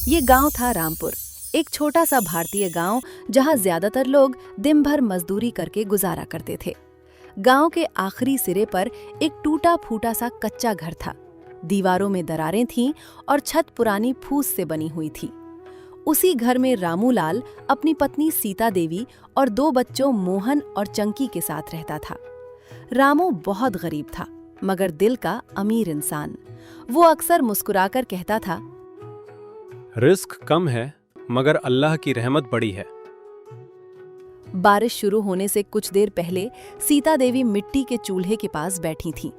ये गांव था रामपुर, एक छोटा सा भारतीय गांव जहां ज्यादातर लोग दिन भर मजदूरी करके गुजारा करते थे। गांव के आखिरी सिरे पर एक टूटा फूटा सा कच्चा घर था। दीवारों में दरारें थीं और छत पुरानी फूस से बनी हुई थी। उसी घर में रामूलाल अपनी पत्नी सीता देवी और 2 बच्चों मोहन और चंकी के साथ रहता था। रामू बहुत गरीब था, मगर दिल का अमीर इंसान। वो अक्सर मुस्कुराकर कहता था, रिस्क कम है मगर अल्लाह की रहमत बड़ी है। बारिश शुरू होने से कुछ देर पहले सीता देवी मिट्टी के चूल्हे के पास बैठी थीं।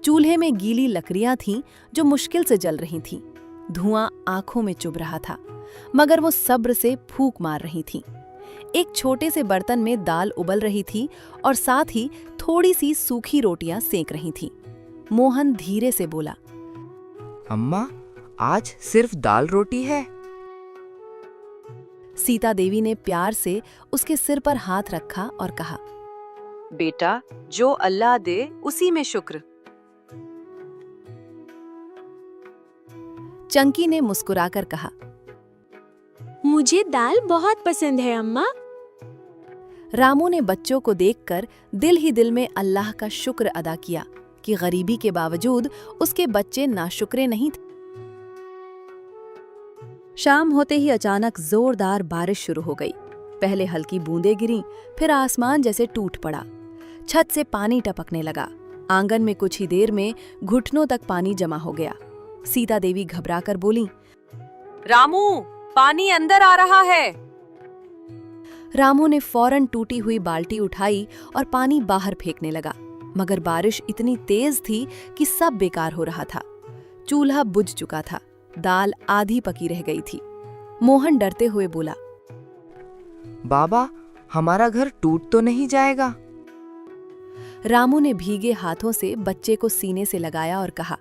चूल्हे में गीली लकड़ियां थीं जो मुश्किल से जल रही थीं। धुआं आंखों में चुभ रहा था, मगर वो सब्र से फूंक मार रही थीं। एक छोटे से बर्तन में दाल उबल रही थी और साथ ही थोड़ी सी सूखी रोटियां सेंक रही थीं। मोहन धीरे से बोला, अम्मा, आज सिर्फ दाल रोटी है। सीता देवी ने प्यार से उसके सिर पर हाथ रखा और कहा, बेटा, जो अल्लाह दे उसी में शुक्र। चंकी ने मुस्कुराकर कहा, मुझे दाल बहुत पसंद है अम्मा। रामू ने बच्चों को देखकर दिल ही दिल में अल्लाह का शुक्र अदा किया कि गरीबी के बावजूद उसके बच्चे नाशुक्रे नहीं थे। शाम होते ही अचानक जोरदार बारिश शुरू हो गई। पहले हल्की बूंदें गिरीं, फिर आसमान जैसे टूट पड़ा। छत से पानी टपकने लगा। आंगन में कुछ ही देर में घुटनों तक पानी जमा हो गया। सीता देवी घबराकर बोली, रामू, पानी अंदर आ रहा है। रामू ने फौरन टूटी हुई बाल्टी उठाई और पानी बाहर फेंकने लगा, मगर बारिश इतनी तेज थी कि सब बेकार हो रहा था। चूल्हा बुझ चुका था, दाल आधी पकी रह गई थी। मोहन डरते हुए बोला, बाबा, हमारा घर टूट तो नहीं जाएगा? रामू ने भीगे हाथों से बच्चे को सीने से लगाया और कहा,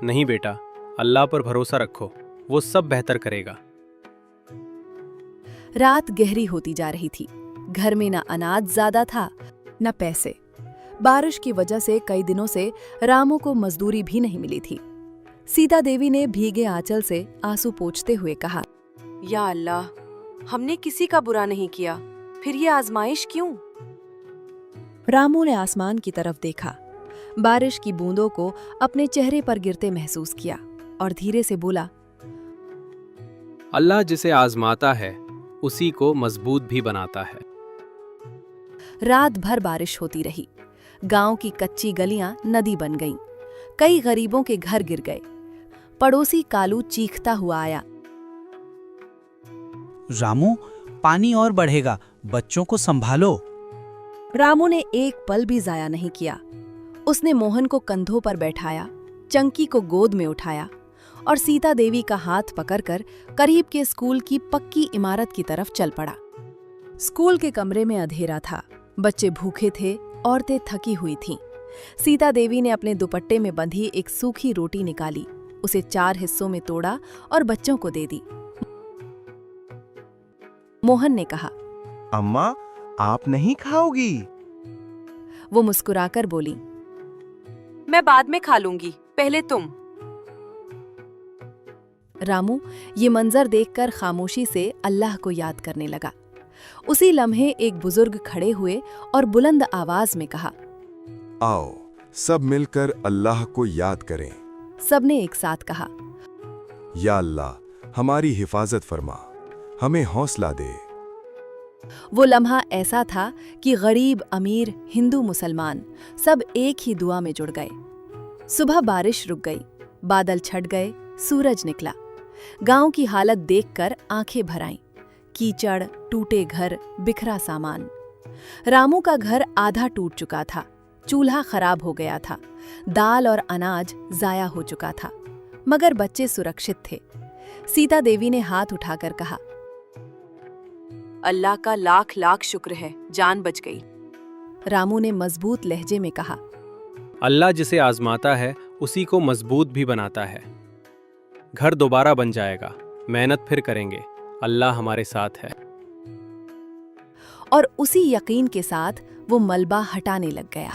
नहीं बेटा, अल्लाह पर भरोसा रखो, वो सब बेहतर करेगा। रात गहरी होती जा रही थी। घर में न अनाज ज्यादा था न पैसे। बारिश की वजह से कई दिनों से रामू को मजदूरी भी नहीं मिली थी। सीता देवी ने भीगे आंचल से आंसू पोंछते हुए कहा, या अल्लाह, हमने किसी का बुरा नहीं किया, फिर ये आजमाइश क्यों? रामू ने आसमान की तरफ देखा, बारिश की बूंदों को अपने चेहरे पर गिरते महसूस किया और धीरे से बोला, अल्लाह जिसे आजमाता है उसी को मजबूत भी बनाता है। रात भर बारिश होती रही। गांव की कच्ची गलियां नदी बन गईं। कई गरीबों के घर गिर गए। पड़ोसी कालू चीखता हुआ आया, रामू, पानी और बढ़ेगा, बच्चों को संभालो। रामू ने एक पल भी जाया नहीं किया। उसने मोहन को कंधों पर बैठाया, चंकी को गोद में उठाया और सीता देवी का हाथ पकड़कर करीब के स्कूल की पक्की इमारत की तरफ चल पड़ा। स्कूल के कमरे में अंधेरा था। बच्चे भूखे थे, औरतें थकी हुई थीं। सीता देवी ने अपने दुपट्टे में बंधी एक सूखी रोटी निकाली, उसे 4 हिस्सों में तोड़ा और बच्चों को दे दी। मोहन ने कहा, अम्मा, आप नहीं खाओगी? वो मुस्कुराकर बोली, मैं बाद में खा लूंगी, पहले तुम। रामू ये मंजर देखकर खामोशी से अल्लाह को याद करने लगा। उसी लम्हे एक बुजुर्ग खड़े हुए और बुलंद आवाज में कहा, आओ सब मिलकर अल्लाह को याद करें। सबने एक साथ कहा, या अल्लाह, हमारी हिफाजत फरमा, हमें हौसला दे। वो लम्हा ऐसा था कि गरीब, अमीर, हिंदू, मुसलमान सब एक ही दुआ में जुड़ गए। सुबह बारिश रुक गई, बादल छट गए, सूरज निकला। गांव की हालत देखकर आंखें भर आईं। कीचड़, टूटे घर, बिखरा सामान। रामू का घर आधा टूट चुका था। चूल्हा खराब हो गया था। दाल और अनाज जाया हो चुका था, मगर बच्चे सुरक्षित थे। सीता देवी ने हाथ उठाकर कहा, अल्लाह का लाख लाख शुक्र है, जान बच गई। रामू ने मजबूत लहजे में कहा, अल्लाह जिसे आजमाता है उसी को मजबूत भी बनाता है। घर दोबारा बन जाएगा, मेहनत फिर करेंगे, अल्लाह हमारे साथ है। और उसी यकीन के साथ वो मलबा हटाने लग गया।